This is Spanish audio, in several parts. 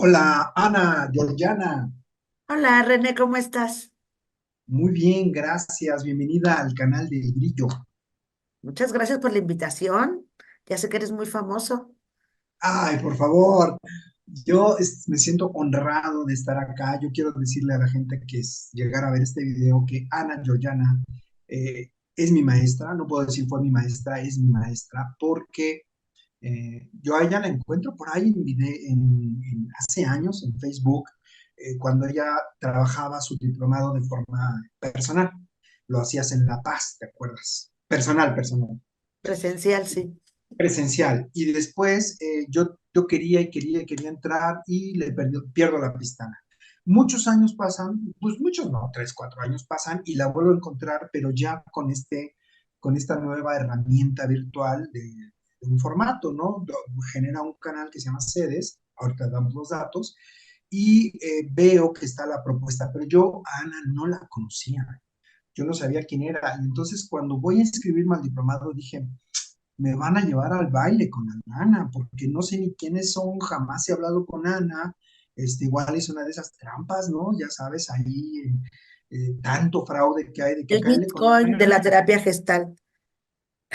Hola, Ana, Georgiana. Hola René, ¿cómo estás? Muy bien, gracias. Bienvenida al canal de Grillo. Muchas gracias por la invitación. Ya sé que eres muy famoso. Ay, por favor. Me siento honrado de estar acá. Yo quiero decirle a la gente que llegar a ver este video que Ana Georgiana es mi maestra. No puedo decir fue mi maestra, es mi maestra, porque yo a ella la encuentro por ahí hace años en Facebook, cuando ella trabajaba su diplomado de forma personal. Lo hacías en La Paz, ¿te acuerdas? Personal, personal, Presencial, sí. presencial. Y después yo quería y quería y quería entrar y pierdo la pistana. Muchos años pasan, pues muchos no, 3, 4 años pasan y la vuelvo a encontrar, pero ya con esta nueva herramienta virtual de un formato, ¿no? Genera un canal que se llama Sedes, ahorita damos los datos, y veo que está la propuesta, pero yo a Ana no la conocía, yo no sabía quién era, y entonces cuando voy a inscribirme al diplomado dije, me van a llevar al baile con Ana, porque no sé ni quiénes son, jamás he hablado con Ana, igual es una de esas trampas, ¿no? Ya sabes, ahí tanto fraude que hay de que El caerle con Bitcoin de la Ana, terapia gestal.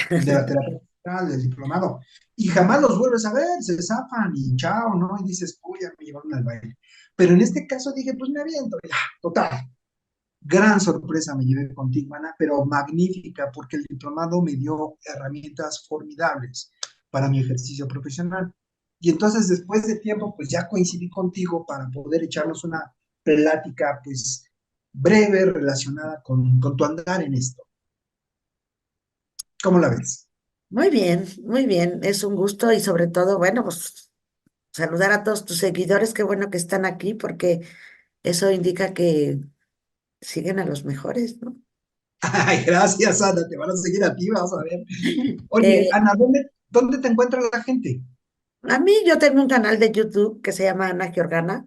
de la terapia gestal, del diplomado, y jamás los vuelves a ver, se zafan y chao, ¿no? Y dices, uy, ya me llevaron al baile. Pero en este caso dije, pues me aviento, ya, total. Gran sorpresa me llevé contigo, Ana, pero magnífica, porque el diplomado me dio herramientas formidables para mi ejercicio profesional. Y entonces, después de tiempo, pues ya coincidí contigo para poder echarnos una plática, pues breve, relacionada con tu andar en esto. ¿Cómo la ves? Muy bien, muy bien. Es un gusto y sobre todo, bueno, pues saludar a todos tus seguidores. Qué bueno que están aquí porque eso indica que siguen a los mejores, ¿no? Ay, gracias, Ana, te van a seguir a ti, vas a ver. Oye, Eh, Ana, ¿dónde te encuentra la gente? a mí yo tengo un canal de YouTube que se llama Ana Georgana,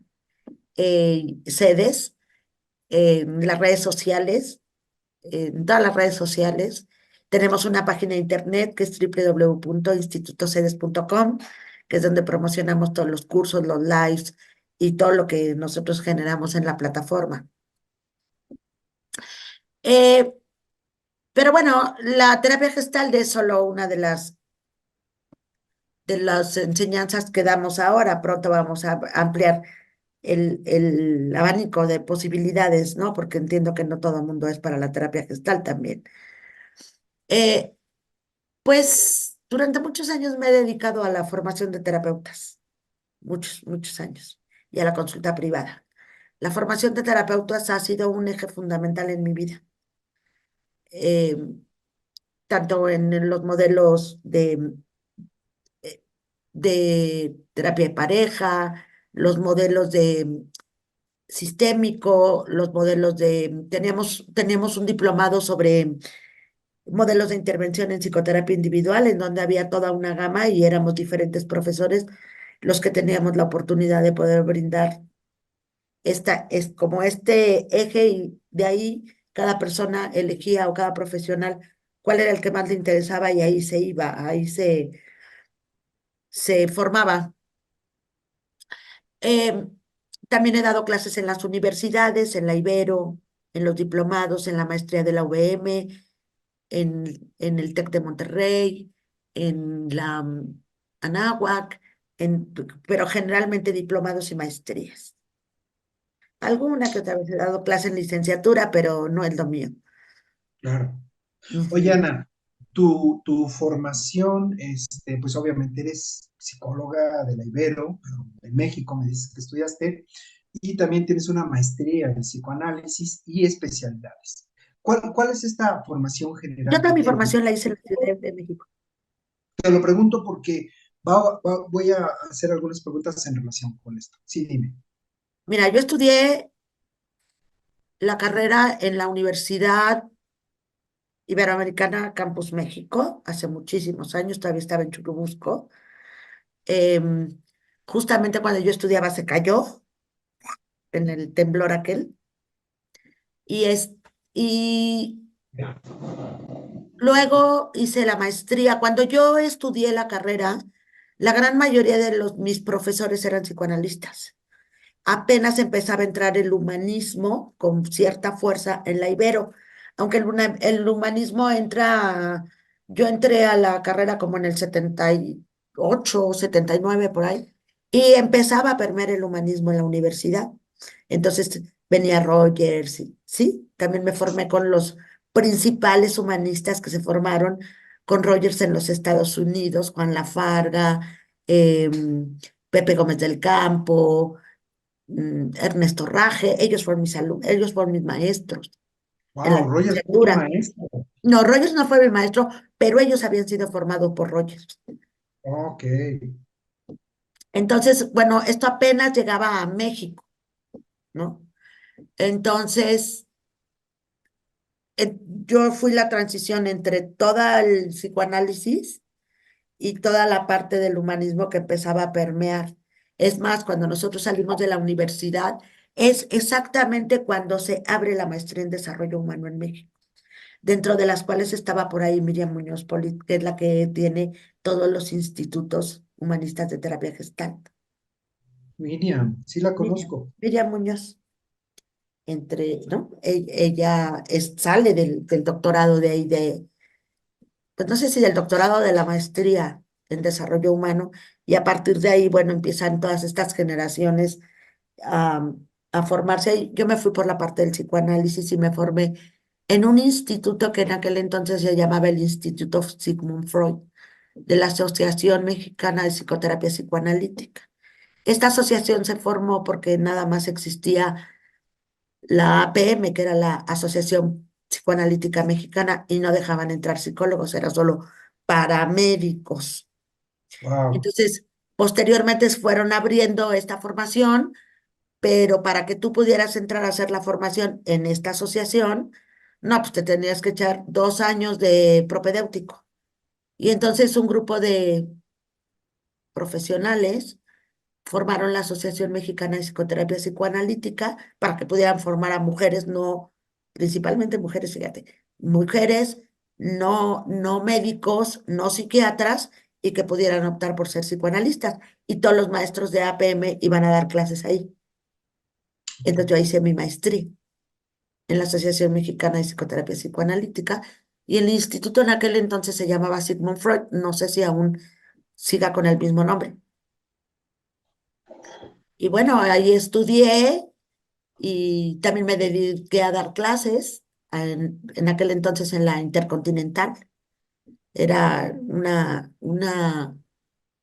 sedes, en las redes sociales. En todas las redes sociales. Tenemos una página de internet que es www.institutosedes.com, que es donde promocionamos todos los cursos, los lives y todo lo que nosotros generamos en la plataforma. Eh, pero bueno, la terapia gestal es solo una de las enseñanzas que damos ahora. Pronto vamos a ampliar el abanico de posibilidades, ¿no? Porque entiendo que no todo el mundo es para la terapia gestal también. Eh, Pues durante muchos años me he dedicado a la formación de terapeutas, muchos, muchos años, y a la consulta privada. La formación de terapeutas ha sido un eje fundamental en mi vida, eh, tanto en los modelos de terapia de pareja, los modelos de sistémico, los modelos teníamos un diplomado sobre modelos de intervención en psicoterapia individual, en donde había toda una gama y éramos diferentes profesores los que teníamos la oportunidad de poder brindar es como este eje y de ahí cada persona elegía o cada profesional cuál era el que más le interesaba y ahí se iba, se formaba. Eh, También he dado clases en las universidades, en la Ibero, en los diplomados, en la maestría de la UVM, en el TEC de Monterrey, en la Anáhuac, pero generalmente diplomados y maestrías. Alguna que otra vez he dado clase en licenciatura, pero no es lo mío. Claro. Oye, Ujú. Ana, tu formación, pues obviamente eres psicóloga de la Ibero, pero en México me dices que estudiaste, y también tienes una maestría en psicoanálisis y especialidades. ¿Cuál es esta formación Yo general toda que mi tienes? formación la hice en la Ciudad de México. Te lo pregunto porque voy a hacer algunas preguntas en relación con esto. Sí, dime. Mira, yo estudié la carrera en la Universidad Iberoamericana Campus México hace muchísimos años, todavía estaba en Churubusco. Em, Justamente cuando yo estudiaba se cayó en el temblor aquel. Y, es, y Ya. luego hice la maestría. Cuando yo estudié la carrera, la gran mayoría de mis profesores eran psicoanalistas. apenas empezaba a entrar el humanismo con cierta fuerza en la Ibero, aunque el humanismo yo entré a la carrera como en el 78 o 79 por ahí, y empezaba a permear el humanismo en la universidad. Entonces venía Rogers, sí, también me formé con los principales humanistas que se formaron con Rogers en los Estados Unidos, Juan Lafarga, Pepe Gómez del Campo, Ernesto Raje, ellos fueron mis maestros en la Wow, Roger fue tu licenciatura. maestro. No, Rogers no fue mi maestro, pero ellos habían sido formados por Rogers. Ok, Entonces, bueno, esto apenas llegaba a México, ¿no? Entonces, yo fui la transición entre todo el psicoanálisis y toda la parte del humanismo que empezaba a permear. Es más, cuando nosotros salimos de la universidad, es exactamente cuando se abre la maestría en desarrollo humano en México, dentro de las cuales estaba por ahí Miriam Muñoz Polit, que es la que tiene todos los institutos humanistas de terapia gestalt. Miriam, sí la Miriam, conozco. Miriam Muñoz, ¿no? Ella sale del doctorado de ahí, pues no sé si del doctorado o de la maestría en desarrollo humano, y a partir de ahí, bueno, empiezan todas estas generaciones a, a formarse. Yo me fui por la parte del psicoanálisis y me formé en un instituto que en aquel entonces se llamaba el Instituto Sigmund Freud, de la Asociación Mexicana de Psicoterapia Psicoanalítica. Esta asociación se formó porque nada más existía la APM, que era la Asociación Psicoanalítica Mexicana, y no dejaban entrar psicólogos, era solo paramédicos. Wow, Entonces, posteriormente fueron abriendo esta formación, pero para que tú pudieras entrar a hacer la formación en esta asociación, no, pues te tenías que echar 2 años de propedéutico. Y entonces un grupo de profesionales formaron la Asociación Mexicana de Psicoterapia Psicoanalítica para que pudieran formar a mujeres, no, principalmente mujeres, fíjate, mujeres no médicos, no psiquiatras, y que pudieran optar por ser psicoanalistas. Y todos los maestros de APM iban a dar clases ahí. Entonces yo hice mi maestría en la Asociación Mexicana de Psicoterapia Psicoanalítica, y el instituto en aquel entonces se llamaba Sigmund Freud, no sé si aún siga con el mismo nombre. Y bueno, ahí estudié y también me dediqué a dar clases en aquel entonces en la Intercontinental. Era una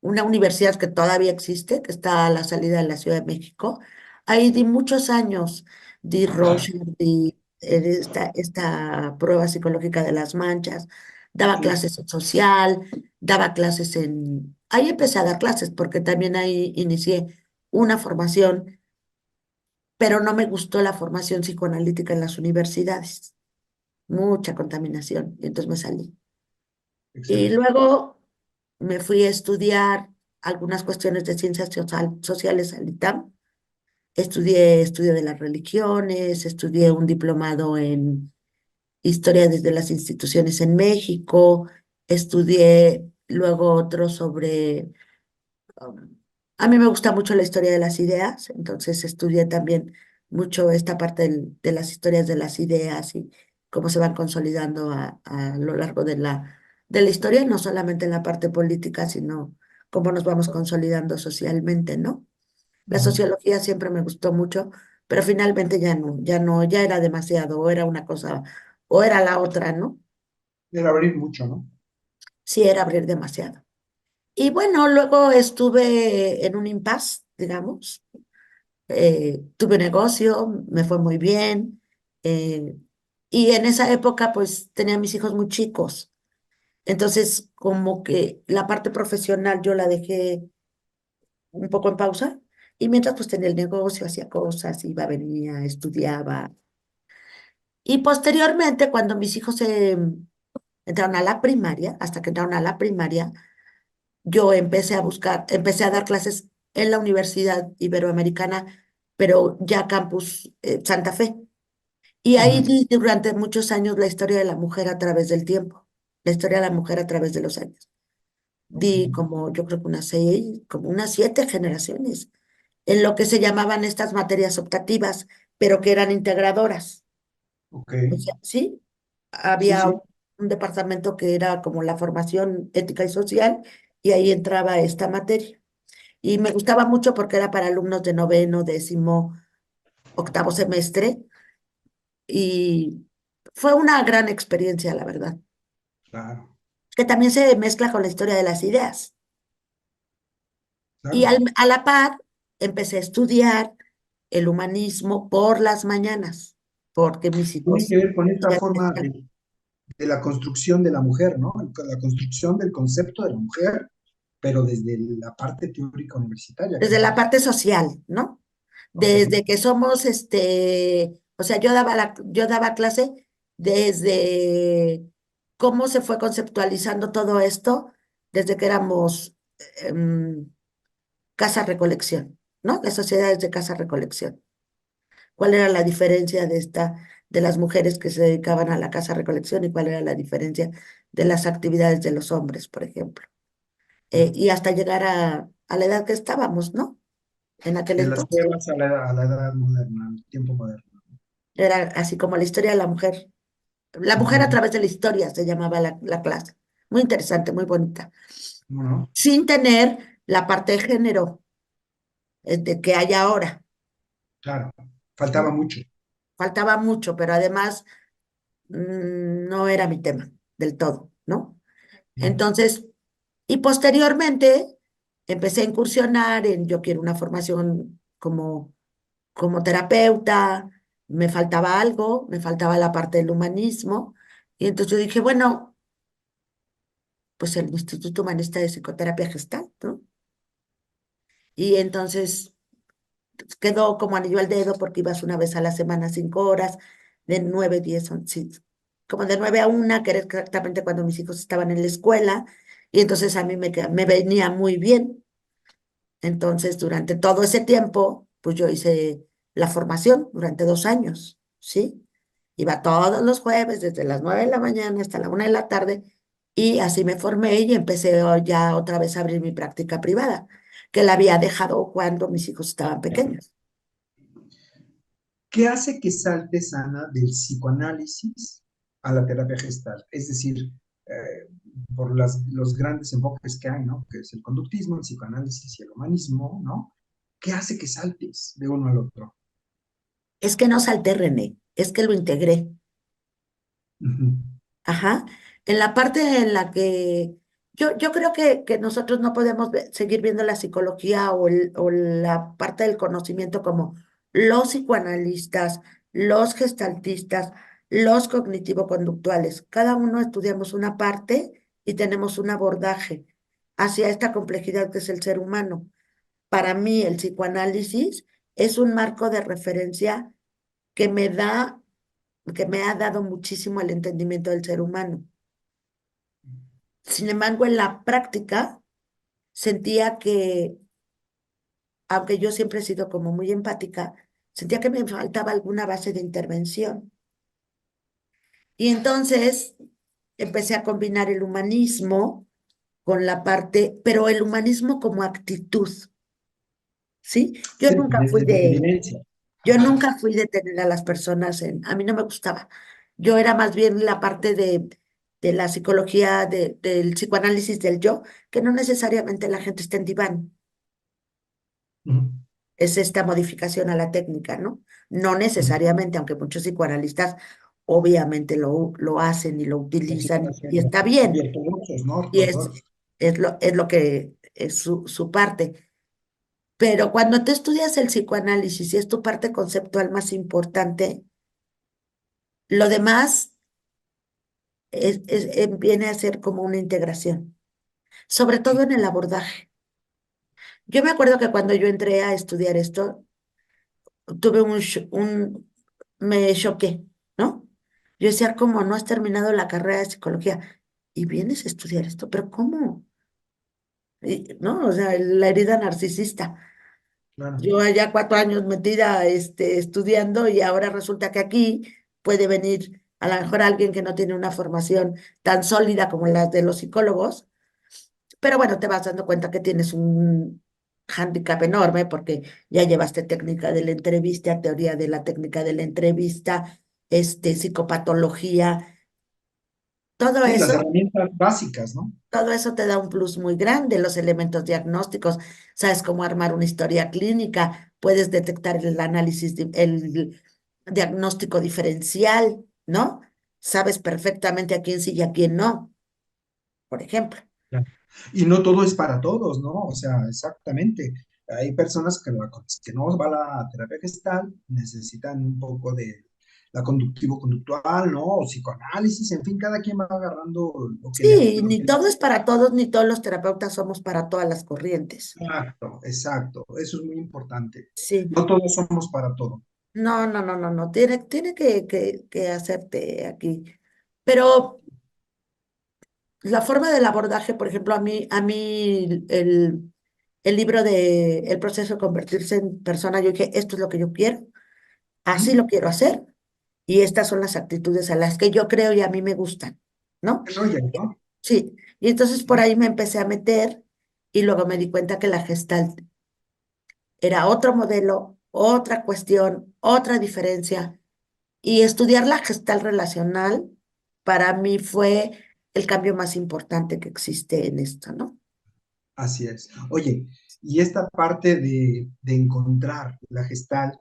universidad que todavía existe, que está a la salida de la Ciudad de México. Ahí di muchos años, di Rocher, di esta prueba psicológica de las manchas, daba sí, clases en social, daba clases en... Ahí empecé a dar clases porque también ahí inicié una formación, pero no me gustó la formación psicoanalítica en las universidades, mucha contaminación, y entonces me salí. Y excelente. luego me fui a estudiar algunas cuestiones de ciencias sociales al ITAM. Estudié estudio de las religiones, estudié un diplomado en historia desde las instituciones en México, estudié luego otro sobre Um, a mí me gusta mucho la historia de las ideas, entonces estudié también mucho esta parte de las historias de las ideas y cómo se van consolidando a lo largo de la historia, y no solamente en la parte política, sino cómo nos vamos consolidando socialmente, ¿no? La Ujú. sociología siempre me gustó mucho, pero finalmente ya no, ya era demasiado, o era una cosa, o era la otra, ¿no? Era abrir mucho, ¿no? Sí, era abrir demasiado. Y bueno, luego estuve en un impasse, digamos. Tuve negocio, me fue muy bien. eh, y en esa época, pues tenía a mis hijos muy chicos. Entonces, como que la parte profesional yo la dejé un poco en pausa. Y mientras, pues tenía el negocio, hacía cosas, iba, venía, estudiaba. Y posteriormente, cuando mis hijos entraron a la primaria, hasta que entraron a la primaria, yo empecé a dar clases en la Universidad Iberoamericana, pero ya campus Santa Fe. Y ahí Ujú. di durante muchos años la historia de la mujer a través del tiempo, la historia de la mujer a través de los años. Ok. Di como, yo creo que como unas 7 generaciones. en lo que se llamaban estas materias optativas, pero que eran integradoras. ok. O sea, sí, Sí, había sí, un departamento que era como la formación ética y social, y ahí entraba esta materia. Y me gustaba mucho porque era para alumnos de noveno, décimo, octavo semestre, y fue una gran experiencia, la verdad, claro, que también se mezcla con la historia de las ideas. Y claro. a la par empecé a estudiar el humanismo por las mañanas, porque mis Tiene hijos que ver con esta estudian forma gestal. de la construcción de la mujer, ¿no? La construcción del concepto de la mujer, pero desde la parte teórica universitaria, Desde creo la yo. parte social, ¿no? Ok, Desde que somos, o sea, yo daba clase desde cómo se fue conceptualizando todo esto, desde que éramos em, casa recolección, ¿no? Las sociedades de casa recolección. ¿Cuál era la diferencia de las mujeres que se dedicaban a la casa recolección y cuál era la diferencia de las actividades de los hombres, por ejemplo? Y hasta llegar a la edad que estábamos, ¿no? En aquel de las entonces. cuevas a la edad moderna, al tiempo moderno. Era así como la historia de la mujer. La mujer a Ujú. través de la historia se llamaba la clase. Muy interesante, muy bonita. ¿Cómo no? Sin tener la parte de género que hay ahora. Claro, faltaba ¿Sí? mucho. Faltaba mucho, pero además no era mi tema del todo, ¿no? Sí. Entonces, y posteriormente empecé a incursionar en yo quiero una formación como terapeuta, me faltaba algo, me faltaba la parte del humanismo, y entonces yo dije, bueno, pues el Instituto Humanista de Psicoterapia Gestal, ¿no? Y entonces quedó como anillo al dedo porque ibas una vez a la semana, 5 horas, de 9, 10, sí, como de 9 a 1, que era exactamente cuando mis hijos estaban en la escuela, y entonces a mí me venía muy bien. Entonces, durante todo ese tiempo, pues yo hice la formación durante 2 años, ¿sí? Iba todos los jueves desde las 9 de la mañana hasta la 1 de la tarde y así me formé y empecé ya otra vez a abrir mi práctica privada, que la había dejado cuando mis hijos estaban pequeños. ¿Qué hace que saltes, Ana, del psicoanálisis a la terapia gestal? Es decir, por los grandes enfoques que hay, ¿no? Que es el conductismo, el psicoanálisis y el humanismo, ¿no? ¿Qué hace que saltes de uno al otro? Es que no salté, René, es que lo integré. Ujú. Ajá. En la parte en la que yo creo que nosotros no podemos seguir viendo la psicología o la parte del conocimiento como los psicoanalistas, los gestaltistas, los cognitivo-conductuales. Cada uno estudiamos una parte y tenemos un abordaje hacia esta complejidad que es el ser humano. Para mí, el psicoanálisis es un marco de referencia que me da, que me ha dado muchísimo el entendimiento del ser humano. Sin embargo, en la práctica sentía que, aunque yo siempre he sido como muy empática, sentía que me faltaba alguna base de intervención. Y entonces empecé a combinar el humanismo con la parte, pero el humanismo como actitud, ¿sí? Sí, desde la evidencia. Yo Ajá. nunca fui de tener a las personas a mí no me gustaba. Yo era más bien la parte de la psicología, del psicoanálisis del yo, que no necesariamente la gente está en diván. Ujú. Es esta modificación a la técnica, ¿no? No Ujú. necesariamente, aunque muchos psicoanalistas obviamente lo hacen y lo Así utilizan y haciendo. está Y bien, ortodoxos, ¿no? y es lo que es su parte. Pero cuando te estudias el psicoanálisis y es tu parte conceptual más importante, lo demás viene a ser como una integración, sobre todo en el abordaje. Yo me acuerdo que cuando yo entré a estudiar esto, tuve me choqué, ¿no? Yo decía, ¿cómo no has terminado la carrera de psicología? Y vienes a estudiar esto, pero ¿cómo? ¿No? O sea, la herida narcisista. Claro. Yo allá 4 años metida, estudiando y ahora resulta que aquí puede venir a lo mejor alguien que no tiene una formación tan sólida como las de los psicólogos, pero bueno, te vas dando cuenta que tienes hándicap enorme porque ya llevaste técnica de la entrevista, teoría de la técnica de la entrevista, psicopatología, todo Sí, las eso. herramientas básicas, ¿no? Todo eso te da un plus muy grande, los elementos diagnósticos, sabes cómo armar una historia clínica, puedes detectar el análisis, el diagnóstico diferencial, ¿no? Sabes perfectamente a quién sí y a quién no, por ejemplo. Ya. Y no todo es para todos, ¿no? O sea, exactamente. Hay personas con las que no va la terapia gestal, necesitan un poco de la conductivo-conductual, ¿no? O psicoanálisis, en fin, cada quien va agarrando Sí, lo ni que le todo es sirve. para todos, ni todos los terapeutas somos para todas las corrientes. Exacto, exacto. Eso es muy importante. Sí, No todos somos para todo. no, no, no, no, no, tiene que hacerte aquí. Pero la forma del abordaje, por ejemplo, a mí el libro de El proceso de convertirse en persona, yo dije, esto es lo que yo quiero, así Ujú. lo quiero hacer, y estas son las actitudes a las que yo creo y a mí me gustan, ¿no? No, ya, ¿no? Sí, y entonces por ahí me empecé a meter y luego me di cuenta que la Gestalt era otro modelo, otra cuestión, otra diferencia, y estudiar la Gestalt relacional para mí fue el cambio más importante que existe en esto, ¿no? Así es. Oye, y esta parte de encontrar la gestal,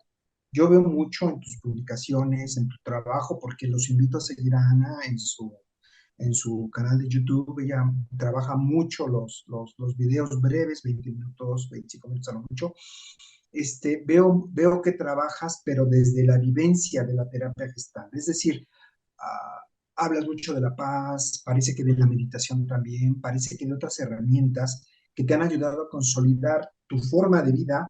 yo veo mucho en tus publicaciones, en tu trabajo, porque los invito a seguir a Ana en su canal de YouTube. Ella trabaja mucho los videos breves, 20 minutos, 25 minutos a lo mucho. Veo que trabajas, pero desde la vivencia de la terapia gestal. Es decir, hablas mucho de la paz, parece que de la meditación también, parece que de otras herramientas que te han ayudado a consolidar tu forma de vida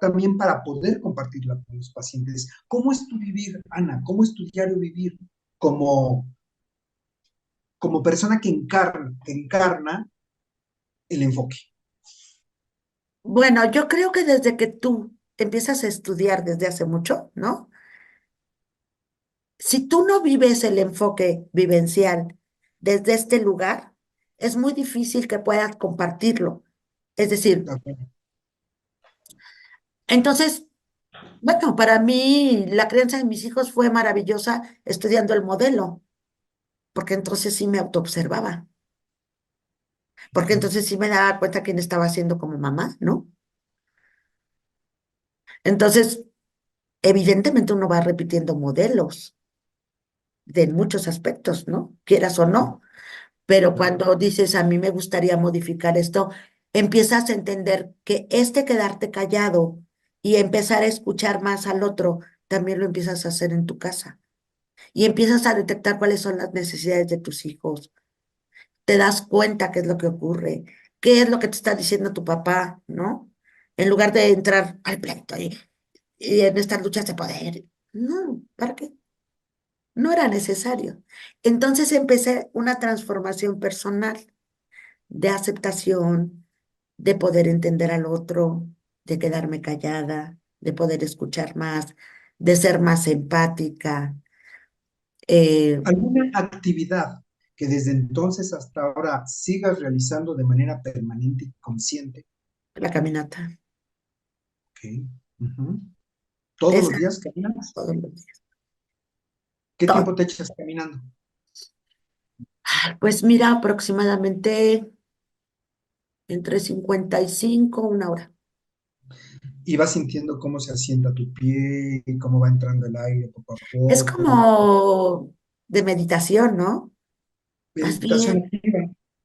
también para poder compartirla con los pacientes. ¿Cómo es tu vivir, Ana? ¿Cómo es tu diario vivir como, como persona que encarna el enfoque? Bueno, yo creo que desde que tú empiezas a estudiar desde hace mucho, ¿no? Si tú no vives el enfoque vivencial desde este lugar, es muy difícil que puedas compartirlo. Es decir, entonces, bueno, para mí la crianza de mis hijos fue maravillosa estudiando el modelo, porque entonces sí me autoobservaba, porque entonces sí me daba cuenta quién estaba haciendo como mamá, ¿no? Entonces, evidentemente uno va repitiendo modelos de muchos aspectos, ¿no? Quieras o no. Pero cuando dices, a mí me gustaría modificar esto, empiezas a entender que quedarte callado y empezar a escuchar más al otro, también lo empiezas a hacer en tu casa. Y empiezas a detectar cuáles son las necesidades de tus hijos. Te das cuenta qué es lo que ocurre, qué es lo que te está diciendo tu papá, ¿no? En lugar de entrar al pleito y en estas luchas de poder. No, ¿para qué? No era necesario. Entonces empecé una transformación personal de aceptación, de poder entender al otro, de quedarme callada, de poder escuchar más, de ser más empática. eh, ¿Alguna actividad que desde entonces hasta ahora sigas realizando de manera permanente y consciente? la caminata. Ok. Ujú. ¿Todos los Esa, días caminas? todos los días. ¿Qué Todo. tiempo te echas caminando? Pues mira, aproximadamente entre 55 una hora. Y vas sintiendo cómo se asienta tu pie, cómo va entrando el aire poco a Es poco. como de meditación, ¿no? Más Meditación bien. activa.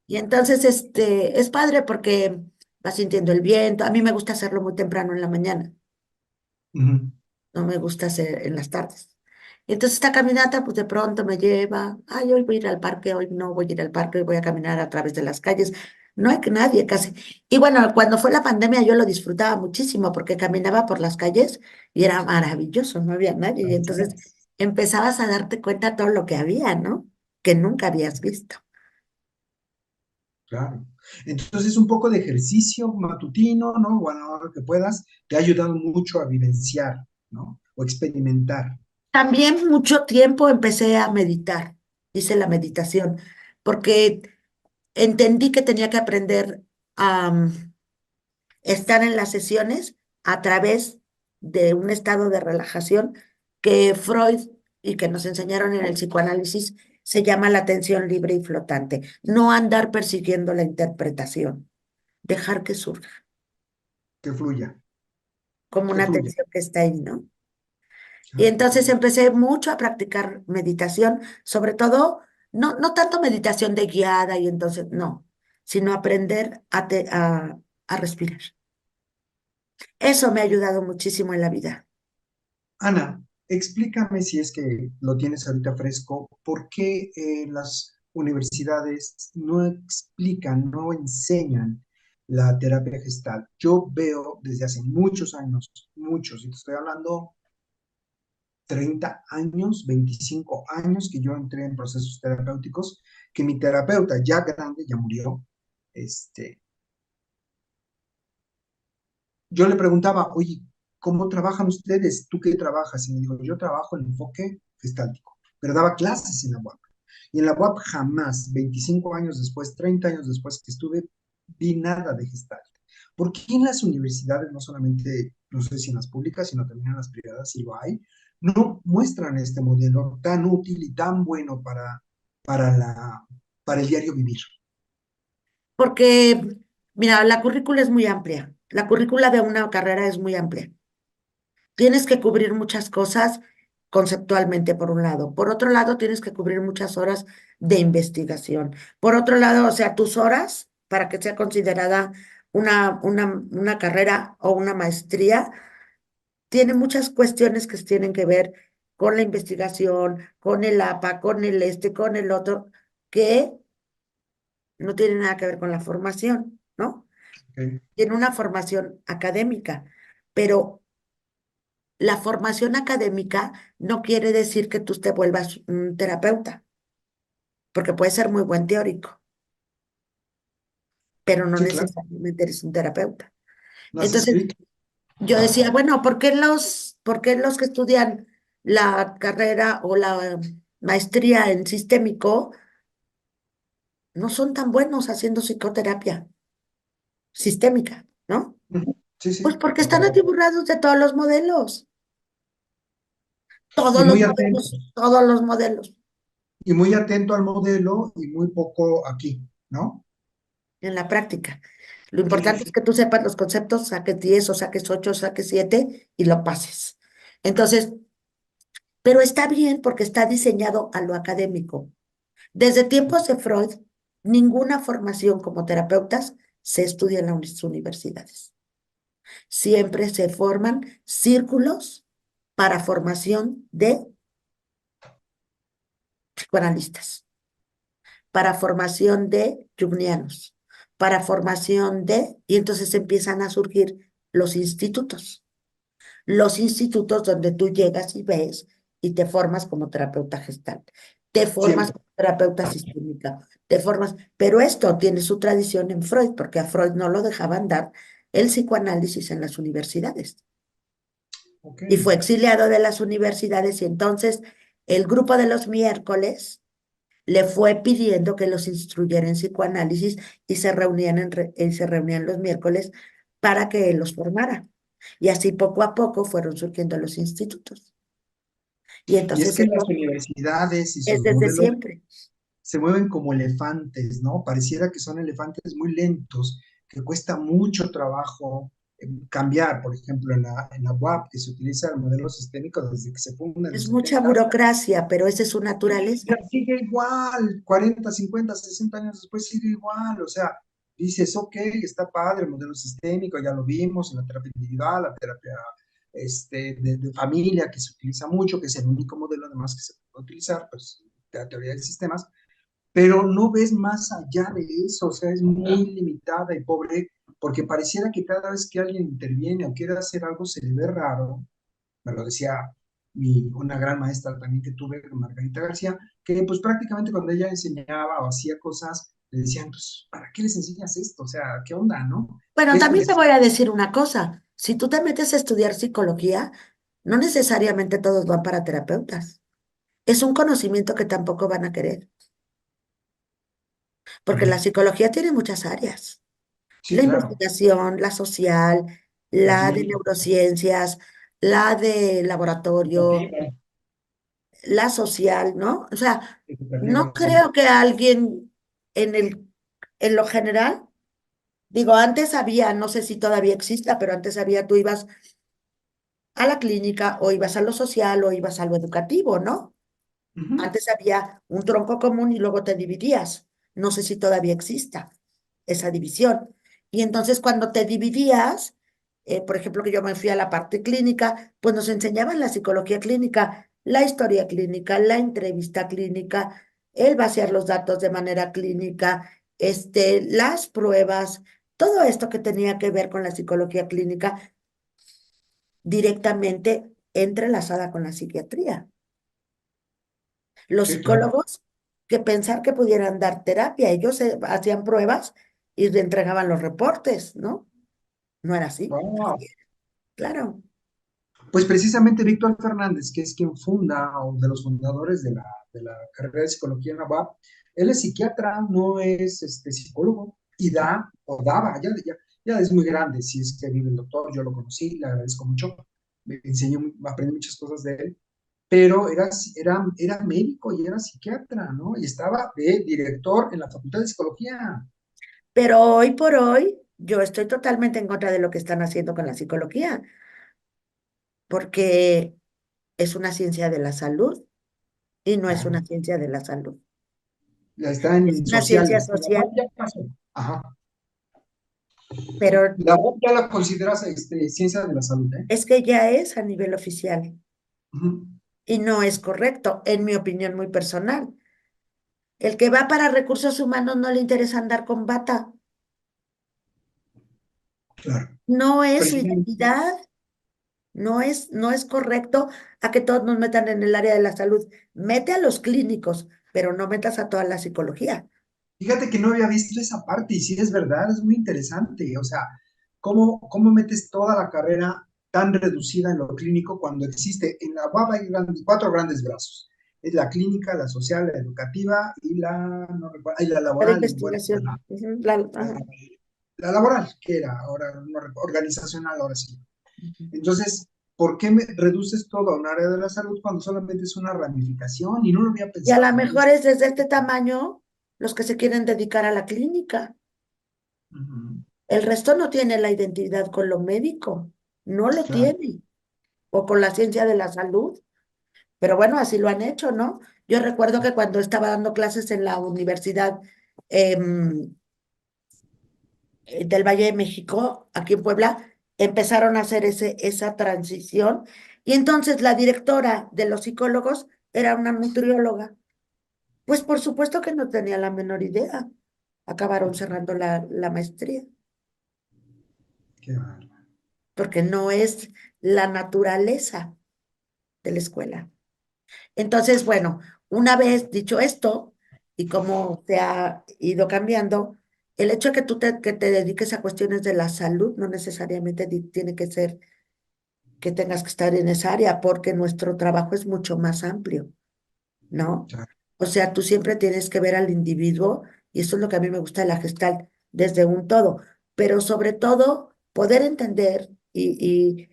Y entonces, es padre porque vas sintiendo el viento. A mí me gusta hacerlo muy temprano en la mañana. Ujú. No me gusta hacer en las tardes. Y entonces esta caminata, pues de pronto me lleva, ay, hoy voy a ir al parque, hoy no voy a ir al parque, hoy voy a caminar a través de las calles. No hay que nadie casi. Y bueno, cuando fue la pandemia yo lo disfrutaba muchísimo porque caminaba por las calles y era maravilloso, no había nadie. Y Así entonces es. empezabas a darte cuenta de todo lo que había, ¿no? Que nunca habías visto. Claro. Entonces, un poco de ejercicio matutino, ¿no? O a la hora que puedas, te ha ayudado mucho a vivenciar, ¿no? O experimentar. También mucho tiempo empecé a meditar, hice la meditación, porque entendí que tenía que aprender Están en las sesiones a través de un estado de relajación que Freud y que nos enseñaron en el psicoanálisis se llama la atención libre y flotante. No andar persiguiendo la interpretación, dejar que surja, que fluya, como que una fluya. atención que está ahí, ¿no? Y Ah, entonces empecé mucho a practicar meditación, sobre todo, no tanto meditación de guiada y entonces, no, sino aprender a respirar. Eso me ha ayudado muchísimo en la vida. Ana, explícame si es que lo tienes ahorita fresco, ¿por qué las universidades no explican, no enseñan la terapia gestal? Yo veo desde hace muchos años, muchos, y te estoy hablando 30 años, 25 años que yo entré en procesos terapéuticos, que mi terapeuta ya grande, ya murió, este, yo le preguntaba, oye, ¿cómo trabajan ustedes? ¿Tú qué trabajas? Y me dijo, yo trabajo en enfoque gestáltico, pero daba clases en la UAP. Y en la UAP jamás, 25 años después, 30 años después que estuve, vi nada de gestalt. ¿Por qué en las universidades, no solamente, no sé si en las públicas, sino también en las privadas, si lo hay, no muestran este modelo tan útil y tan bueno para, la, para el diario vivir? Porque, mira, la currícula es muy amplia. La currícula de una carrera es muy amplia. Tienes que cubrir muchas cosas conceptualmente, por un lado. Por otro lado, tienes que cubrir muchas horas de investigación. Por otro lado, o sea, tus horas para que sea considerada una carrera o una maestría, tiene muchas cuestiones que tienen que ver con la investigación, con el APA, con el este, con el otro, que no tienen nada que ver con la formación, ¿no? ¿Ok? Tiene una formación académica, pero la formación académica no quiere decir que tú te vuelvas un terapeuta, porque puede ser muy buen teórico, pero no Sí, claro, necesariamente eres un terapeuta. no has Entonces, escrito. yo decía, bueno, ¿por qué los que estudian la carrera o la maestría en sistémico no son tan buenos haciendo psicoterapia sistémica, ¿no? Ujú. Sí, Pues sí, porque están totalmente. atiborrados de todos los modelos, Y todos los muy modelos, atentos. todos los modelos. Y muy atento al modelo y muy poco aquí, ¿no? En la práctica. Lo Sí, sí, importante es sí. que tú sepas los conceptos, saques 10 o saques 8 o saques 7 y lo pases. Entonces, pero está bien porque está diseñado a lo académico. Desde tiempos de Freud, ninguna formación como terapeutas se estudia en las universidades. Siempre se forman círculos para formación de psicoanalistas, para formación de junguianos, para formación y entonces empiezan a surgir los institutos. Los institutos donde tú llegas y ves y te formas como terapeuta gestal, te formas Siempre. como terapeuta sistémica, te formas, pero esto tiene su tradición en Freud, porque a Freud no lo dejaban dar el psicoanálisis en las universidades Ok. y fue exiliado de las universidades y entonces el grupo de los miércoles le fue pidiendo que los instruyera en psicoanálisis y se reunían los miércoles para que los formara. Y así poco a poco fueron surgiendo los institutos. Y Y es entonces que las eso universidades y es sus desde modelos siempre. se mueven como elefantes, ¿no? Pareciera que son elefantes muy lentos, que cuesta mucho trabajo cambiar. Por ejemplo, en la UAP, que se utiliza el modelo sistémico desde que se funda en Es los mucha 70, burocracia, pero esa es su ya naturaleza. sigue igual, 40, 50, 60 años después sigue igual, o sea, dices, ok, está padre el modelo sistémico, ya lo vimos en la terapia individual, la terapia de familia, que se utiliza mucho, que es el único modelo además que se puede utilizar, pues, de la teoría de sistemas, pero no ves más allá de eso, o sea, es muy limitada y pobre, porque pareciera que cada vez que alguien interviene o quiere hacer algo se le ve raro. Me lo decía una gran maestra también que tuve, Margarita García, que pues prácticamente cuando ella enseñaba o hacía cosas, le decían, pues, ¿para qué les enseñas esto? O sea, ¿qué onda, no? Bueno, Esto también te es, voy a decir una cosa. Si tú te metes a estudiar psicología, no necesariamente todos van para terapeutas. Es un conocimiento que tampoco van a querer, porque la psicología tiene muchas áreas. Sí, La claro. investigación, la social, La la de clínica. neurociencias, la de laboratorio, Educativa, la social, ¿no? O sea, no educativa, sí. creo que alguien en en lo general, digo, antes había, no sé si todavía exista, pero antes había, tú ibas a la clínica o ibas a lo social o ibas a lo educativo, ¿no? Ujú. Antes había un tronco común y luego te dividías. No sé si todavía exista esa división. Y entonces cuando te dividías, por ejemplo, que yo me fui a la parte clínica, pues nos enseñaban la psicología clínica, la historia clínica, la entrevista clínica, el vaciar los datos de manera clínica, las pruebas, todo esto que tenía que ver con la psicología clínica directamente entrelazada con la psiquiatría. Los Sí, claro. psicólogos que pensar que pudieran dar terapia, ellos hacían pruebas y le entregaban los reportes, ¿no? No era así, Wow. claro. Pues precisamente Víctor Fernández, que es quien funda o de los fundadores de la carrera de psicología en la UAP, él es psiquiatra, no es psicólogo, y da, o daba, ya es muy grande, si es que vive el doctor, yo lo conocí, le agradezco mucho, me enseñó, aprendí muchas cosas de él, pero era médico y era psiquiatra, ¿no? Y estaba de director en la Facultad de Psicología. Pero hoy por hoy, yo estoy totalmente en contra de lo que están haciendo con la psicología, porque es una ciencia de la salud y no es una Claro, ciencia de la salud. ya está Es en una ciencia sociales, la UAP social, ya pasó. Ajá. pero La UAP ya la consideras ciencia de la salud, ¿eh? es que ya es a nivel oficial Ujú. y no es correcto, en mi opinión muy personal. El que va para recursos humanos no le interesa andar con bata. Claro. No es su Precisamente, identidad, no es correcto a que todos nos metan en el área de la salud. Mete a los clínicos, pero no metas a toda la psicología. fíjate que no había visto esa parte y sí es verdad, es muy interesante. O sea, cómo metes toda la carrera tan reducida en lo clínico cuando existe en la UAP hay cuatro grandes brazos. Es la clínica, la social, la educativa y no recuerdo, y la La de laboral, bueno, investigación. Ujú, la- ajá. la laboral, que era ahora, no organizacional, ahora sí. Ujú. Entonces, ¿por qué me reduces todo a un área de la salud cuando solamente es una ramificación? Y no lo había Y a lo pensado, ¿no? mejor es desde este tamaño los que se quieren dedicar a la clínica. Ujú. El resto no tiene la identidad con lo médico, no lo Claro, tiene, o con la ciencia de la salud. Pero bueno, así lo han hecho, ¿no? Yo recuerdo que cuando estaba dando clases en la universidad, em, del Valle de México, aquí en Puebla, empezaron a hacer esa transición. Y entonces la directora de los psicólogos era una nutrióloga. Pues por supuesto que no tenía la menor idea. Acabaron cerrando la maestría, qué bárbaro. porque no es la naturaleza de la escuela. Entonces, bueno, una vez dicho esto y cómo se ha ido cambiando, el hecho de que que te dediques a cuestiones de la salud no necesariamente tiene que ser que tengas que estar en esa área, porque nuestro trabajo es mucho más amplio, ¿no? Claro, O sea, tú siempre tienes que ver al individuo, y eso es lo que a mí me gusta de la Gestalt, desde un todo, pero sobre todo poder entender y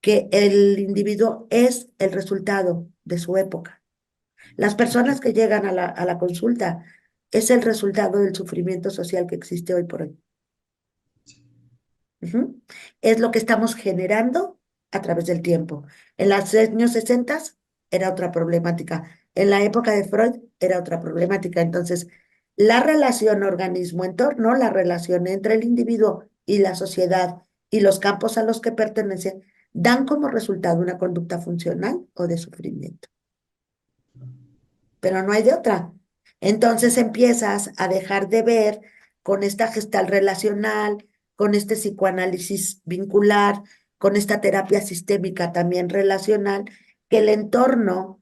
que el individuo es el resultado de su época. Las personas que llegan a a la consulta es el resultado del sufrimiento social que existe hoy por hoy. Ujú. Es lo que estamos generando a través del tiempo. En los años 60 era otra problemática. En la época de Freud era otra problemática. Entonces, la relación organismo-entorno, la relación entre el individuo y la sociedad y los campos a los que pertenecen, dan como resultado una conducta funcional o de sufrimiento. Pero no hay de otra. Entonces empiezas a dejar de ver con esta gestal relacional, con este psicoanálisis vincular, con esta terapia sistémica también relacional, que el entorno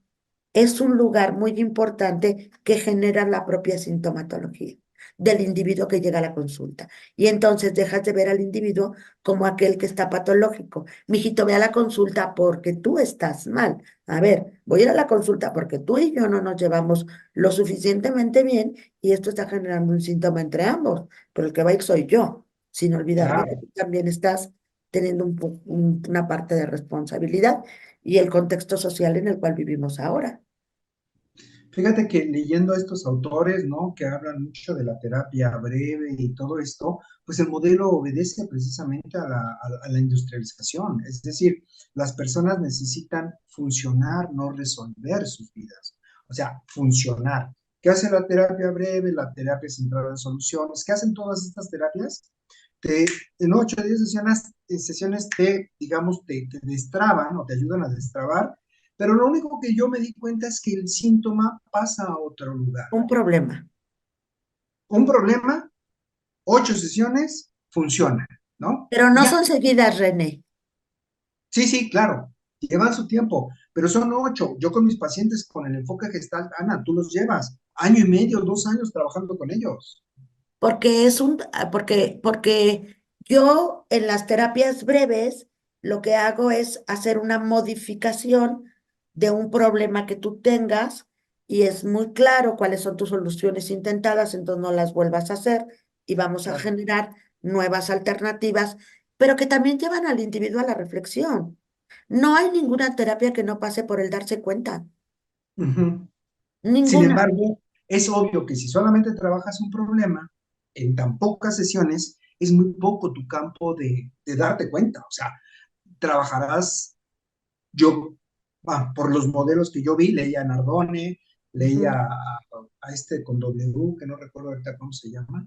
es un lugar muy importante que genera la propia sintomatología del individuo que llega a la consulta. Y entonces dejas de ver al individuo como aquel que está patológico. Mijito, ve a la consulta porque tú estás mal. A ver, voy a ir a la consulta porque tú y yo no nos llevamos lo suficientemente bien y esto está generando un síntoma entre ambos, pero el que va a ir soy yo. sin olvidarme que Claro. tú también estás teniendo una parte de responsabilidad y el contexto social en el cual vivimos ahora. Fíjate que leyendo a estos autores, ¿no? Que hablan mucho de la terapia breve y todo esto, pues el modelo obedece precisamente a la industrialización. Es decir, las personas necesitan funcionar, no resolver sus vidas. O sea, funcionar. ¿Qué hace la terapia breve, la terapia centrada en soluciones? ¿Qué hacen todas estas terapias? Te, en 8 o 10 sesiones te, digamos, te destraban o te ayudan a destrabar, pero lo único que yo me di cuenta es que el síntoma pasa a otro lugar. Un problema. Un problema, 8 sesiones, funciona, ¿no? Pero Y no ya, son seguidas, René. sí, sí, claro, llevan su tiempo, pero son 8. Yo con mis pacientes con el enfoque gestal, Ana, tú los llevas año y medio, 2 años trabajando con ellos. Porque yo en las terapias breves lo que hago es hacer una modificación de un problema que tú tengas y es muy claro cuáles son tus soluciones intentadas, entonces no las vuelvas a hacer y vamos a Claro. generar nuevas alternativas, pero que también llevan al individuo a la reflexión. No hay ninguna terapia que no pase por el darse cuenta, Ujú. Sin ninguna. embargo, es obvio que si solamente trabajas un problema en tan pocas sesiones, es muy poco tu campo de darte cuenta. O sea, trabajarás, yo, por los modelos que yo vi, leía a Nardone, leía Ujú. a este con W, que no recuerdo ahorita cómo se llama,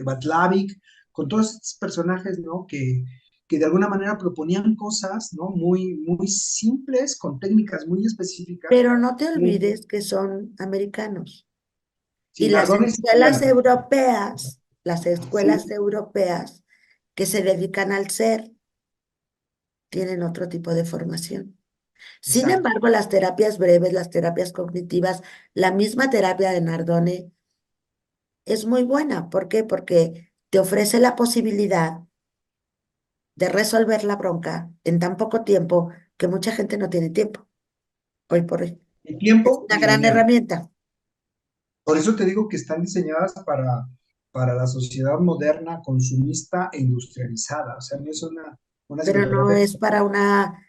Batlavik, con todos estos personajes, ¿no? Que de alguna manera proponían cosas, ¿no? Muy, muy simples, con técnicas muy específicas. Pero no te Sí, olvides que son americanos. Y sí, Nardone es italiano. las escuelas Sí, europeas que se dedican al ser, tienen otro tipo de formación. Sin exacto. embargo, las terapias breves, las terapias cognitivas, la misma terapia de Nardone es muy buena. ¿Por qué? Porque te ofrece la posibilidad de resolver la bronca en tan poco tiempo que mucha gente no tiene tiempo, hoy por hoy. El Es tiempo una y el gran dinero. herramienta, Por eso te digo que están diseñadas para la sociedad moderna, consumista e industrializada. O sea, no es una pero no psicoterapia que es está... para una.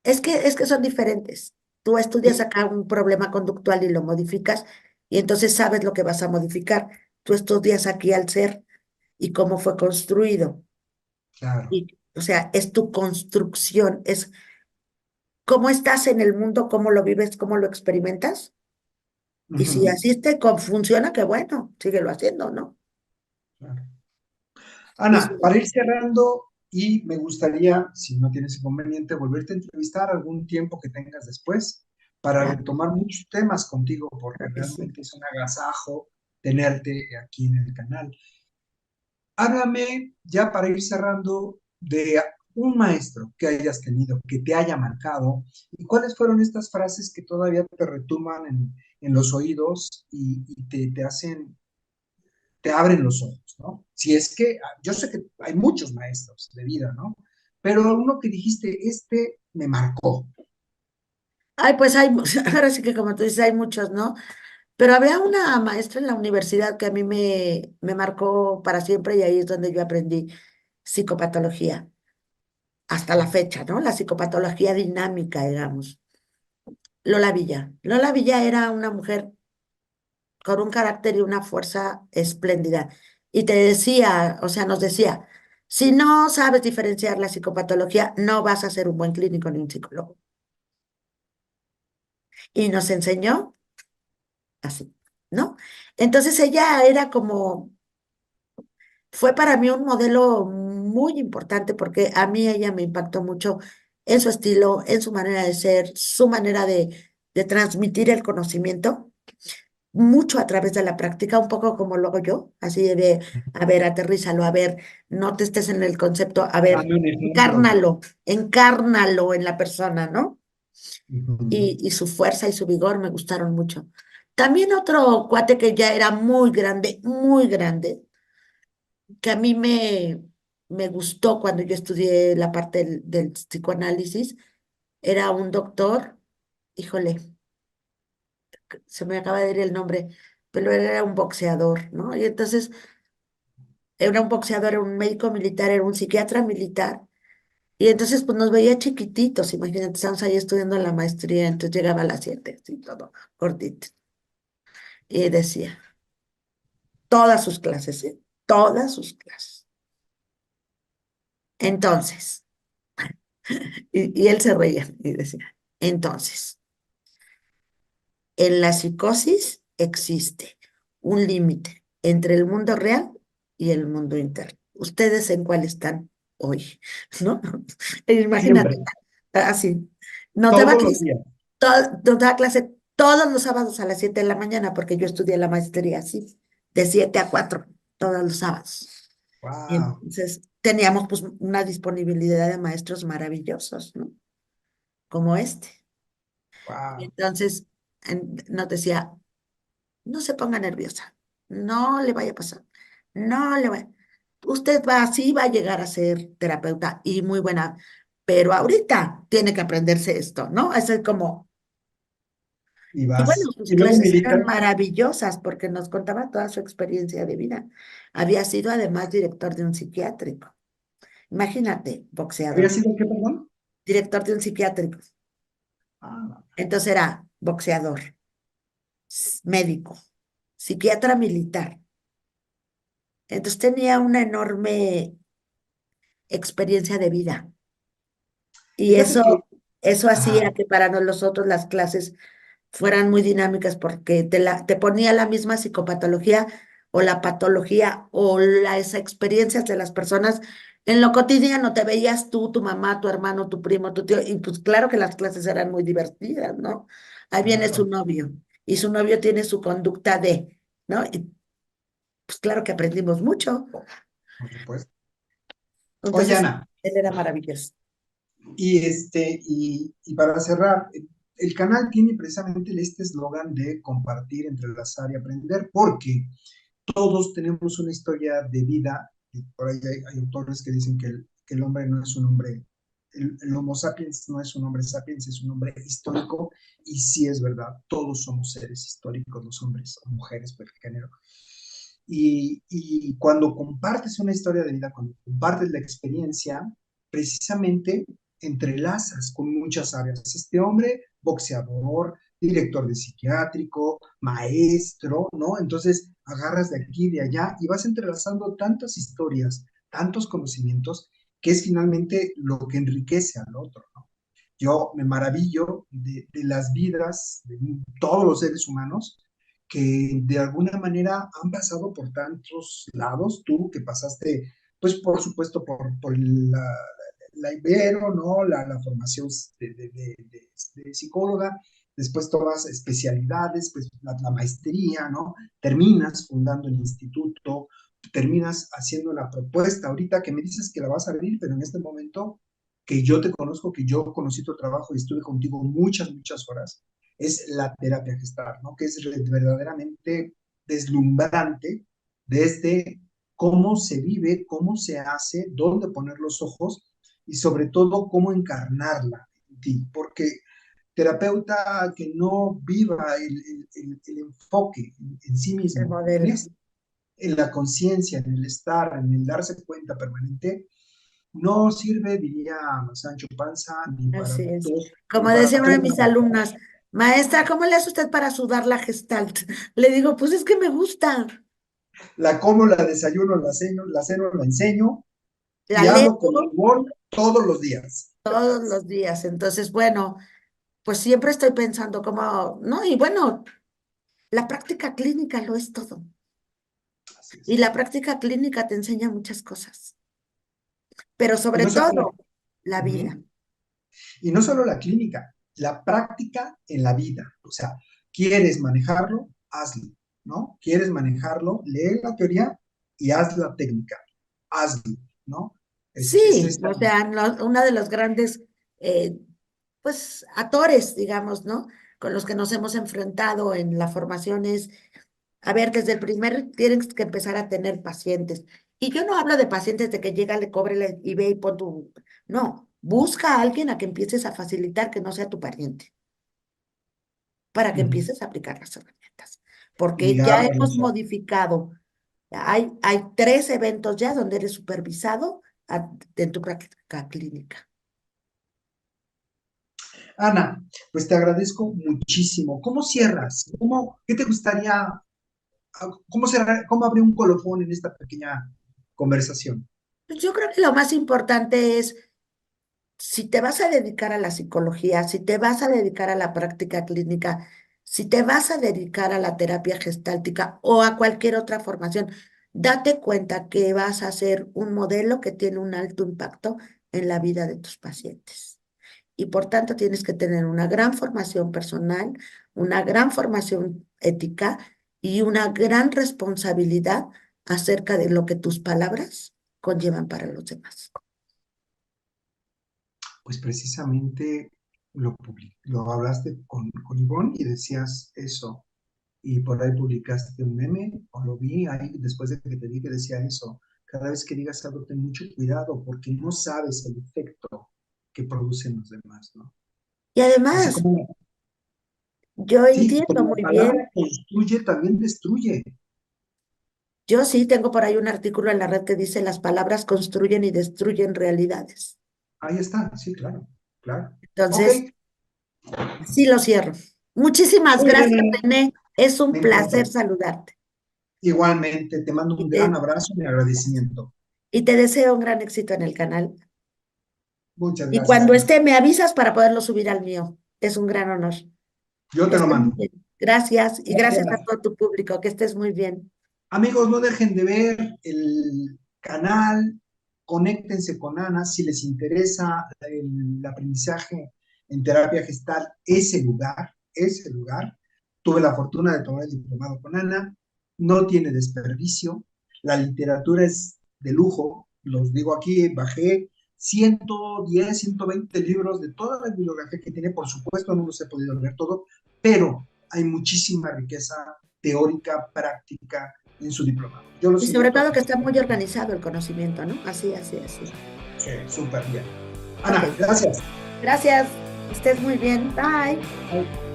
Es que son diferentes. Tú estudias Sí, acá un problema conductual y lo modificas y entonces sabes lo que vas a modificar. Tú estudias aquí al ser y cómo fue construido. claro. Y, o sea, es tu construcción, es cómo estás en el mundo, cómo lo vives, cómo lo experimentas. Y si Ujú, así funciona, qué bueno, síguelo haciendo, ¿no? claro. Y Ana, para ir cerrando, y me gustaría, si no tienes inconveniente, volverte a entrevistar algún tiempo que tengas después para claro, retomar muchos temas contigo, porque claro que sí. realmente es un agasajo tenerte aquí en el canal. Háblame, ya para ir cerrando, de un maestro que hayas tenido, que te haya marcado, y cuáles fueron estas frases que todavía te retumban en los oídos y te hacen, te abren los ojos, ¿no? Si es que, yo sé que hay muchos maestros de vida, ¿no? Pero uno que dijiste, este me marcó. Ay, pues ahora sí que como tú dices, hay muchos, ¿no? Pero había una maestra en la universidad que a mí me marcó para siempre y ahí es donde yo aprendí psicopatología, hasta la fecha, ¿no? La psicopatología dinámica, digamos. Lola Villa. Lola Villa era una mujer con un carácter y una fuerza espléndida. Y te decía, o sea, nos decía, si no sabes diferenciar la psicopatología, no vas a ser un buen clínico ni un psicólogo. Y nos enseñó así, ¿no? Entonces ella era como fue para mí un modelo muy importante porque a mí ella me impactó mucho en su estilo, en su manera de ser, su manera de transmitir el conocimiento, mucho a través de la práctica, un poco como lo hago yo, así de, a ver, aterrízalo, a ver, no te estés en el concepto, a ver, Dame un ejemplo. encárnalo en la persona, ¿no? Ujú. Y su fuerza y su vigor me gustaron mucho. También otro cuate que ya era muy grande, que a mí me gustó cuando yo estudié la parte del psicoanálisis, era un doctor, híjole, se me acaba de ir el nombre, pero él era un boxeador, ¿no? Y entonces era un boxeador, era un médico militar, era un psiquiatra militar. Y entonces, pues nos veía chiquititos, imagínate, estábamos ahí estudiando la maestría, entonces llegaba a las 7, así todo gordito. Y decía, todas sus clases, ¿eh? Todas sus clases. Entonces, y él se reía y decía, entonces, en la psicosis existe un límite entre el mundo real y el mundo interno. ¿Ustedes en cuál están hoy? ¿No? Imagínate, Siempre, así. Nos daba todos los clase, días. nos daba clase todos los sábados a las 7 de la mañana, porque yo estudié la maestría así, de 7 a 4 todos los sábados. Y Wow, entonces teníamos pues una disponibilidad de maestros maravillosos, ¿no? Como este. Y wow. entonces nos decía, no se ponga nerviosa, no le vaya a pasar, no le vaya. Usted va así, va a llegar a ser terapeuta y muy buena, pero ahorita tiene que aprenderse esto, ¿no? Eso es como, Y y bueno, vas. sus Y luego clases eran militar. maravillosas porque nos contaba toda su experiencia de vida. Había sido además director de un psiquiátrico. Imagínate, ¿Había boxeador, sido qué, perdón? director de un psiquiátrico. Ah, no. Entonces era boxeador, médico, psiquiatra militar. Entonces tenía una enorme experiencia de vida. Y Fíjate que, eso hacía ajá, que para nosotros las clases fueran muy dinámicas porque te ponía la misma psicopatología o la patología o las experiencias de las personas en lo cotidiano. Te veías tú, tu mamá, tu hermano, tu primo, tu tío, y pues claro que las clases eran muy divertidas, ¿no? Ahí viene su claro, novio y su novio tiene su conducta de, ¿no? Y pues claro que aprendimos mucho. por supuesto. Oye, Entonces, Ana, él era maravilloso. y para cerrar, el canal tiene precisamente este eslogan de compartir, entrelazar y aprender, porque todos tenemos una historia de vida, y por ahí hay autores que dicen que el hombre no es un hombre, el Homo sapiens no es un hombre sapiens, es un hombre histórico, y sí es verdad, todos somos seres históricos, los hombres o mujeres por el género. Y cuando compartes una historia de vida, cuando compartes la experiencia, precisamente entrelazas con muchas áreas. Este hombre, boxeador, director de psiquiátrico, maestro, ¿no? Entonces agarras de aquí y de allá y vas entrelazando tantas historias, tantos conocimientos, que es finalmente lo que enriquece al otro, ¿no? Yo me maravillo de las vidas de todos los seres humanos que de alguna manera han pasado por tantos lados, tú que pasaste, pues por supuesto, por la Ibero, ¿no? La formación de psicóloga, después tomas especialidades, pues la maestría, ¿no? Terminas fundando el instituto, terminas haciendo la propuesta, ahorita que me dices que la vas a abrir, pero en este momento que yo te conozco, que yo conocí tu trabajo y estuve contigo muchas, muchas horas, es la terapia gestal, ¿no? Que es verdaderamente deslumbrante desde cómo se vive, cómo se hace, dónde poner los ojos y sobre todo cómo encarnarla en ti, porque terapeuta que no viva el enfoque en sí El mismo, modelo. en la conciencia, en el estar, en el darse cuenta permanente, no sirve, diría Sancho Panza, ni para Así es. dos, ni Como para decía una de tres, ni mis para alumnas, cuatro. maestra, ¿cómo le hace usted para sudar la gestalt? Le digo, pues es que me gusta. La como, la desayuno, la ceno, la enseño La y hablo con leo amor todos los días. todos los días. Entonces, bueno, pues siempre estoy pensando cómo, ¿no? Y bueno, la práctica clínica lo es todo. Así Y es. la práctica clínica te enseña muchas cosas, pero Y sobre no solo la, todo la vida. uh-huh. Y no solo la clínica, la práctica en la vida. O sea, ¿quieres manejarlo? Hazlo, ¿no? ¿Quieres manejarlo? Lee la teoría y haz la técnica. Hazlo, ¿no? Es Sí, esta. o sea, uno de los grandes, eh, pues, actores, digamos, ¿no? Con los que nos hemos enfrentado en la formación es, a ver, desde el primer tienes que empezar a tener pacientes. Y yo no hablo de pacientes de que llega, le cobre y ve y pon tu... No, busca a alguien a que empieces a facilitar que no sea tu pariente, para que Uh-huh. empieces a aplicar las herramientas. Porque ya Ligar hemos relación. modificado Hay 3 eventos ya donde eres supervisado en tu práctica clínica. Ana, pues te agradezco muchísimo. ¿Cómo cierras? ¿Qué te gustaría, cómo abrir un colofón en esta pequeña conversación? Pues yo creo que lo más importante es, si te vas a dedicar a la psicología, si te vas a dedicar a la práctica clínica, si te vas a dedicar a la terapia gestáltica o a cualquier otra formación, date cuenta que vas a ser un modelo que tiene un alto impacto en la vida de tus pacientes. Y por tanto tienes que tener una gran formación personal, una gran formación ética y una gran responsabilidad acerca de lo que tus palabras conllevan para los demás. Pues precisamente lo hablaste con Ivonne y decías eso. Y por ahí publicaste un meme, o lo vi ahí después de que te dije, decía eso. Cada vez que digas algo, ten mucho cuidado porque no sabes el efecto que producen los demás, ¿no? Y Así además, como, yo sí, entiendo como la muy palabra bien, construye, también destruye. yo sí tengo por ahí un artículo en la red que dice las palabras construyen y destruyen realidades. Ahí está, sí, claro, claro. Ok, Entonces, sí lo cierro. Muchísimas muy bien, gracias, Ana. René. Es un Me placer encantó. saludarte. Igualmente, te mando Y un gran te, abrazo y agradecimiento. y te deseo un gran éxito en el canal. Muchas Y gracias, cuando Ana. esté, me avisas para poderlo subir al mío. Es un gran honor. Yo Que te lo estés muy mando. bien. Gracias y gracias a Gracias. todo tu público. Que estés muy bien. Amigos, no dejen de ver el canal, conéctense con Ana si les interesa el aprendizaje en terapia gestal, ese lugar, ese lugar. Tuve la fortuna de tomar el diplomado con Ana, no tiene desperdicio, la literatura es de lujo, los digo aquí, bajé 110, 120 libros de toda la bibliografía que tiene, por supuesto no los he podido leer todo, pero hay muchísima riqueza teórica, práctica, en su diplomado. Yo los Y sobre invito a todo que... que está muy organizado el conocimiento, ¿no? Así, así, así. Sí, súper bien. Ok. Ana, gracias. Gracias. Que estés muy bien. Bye.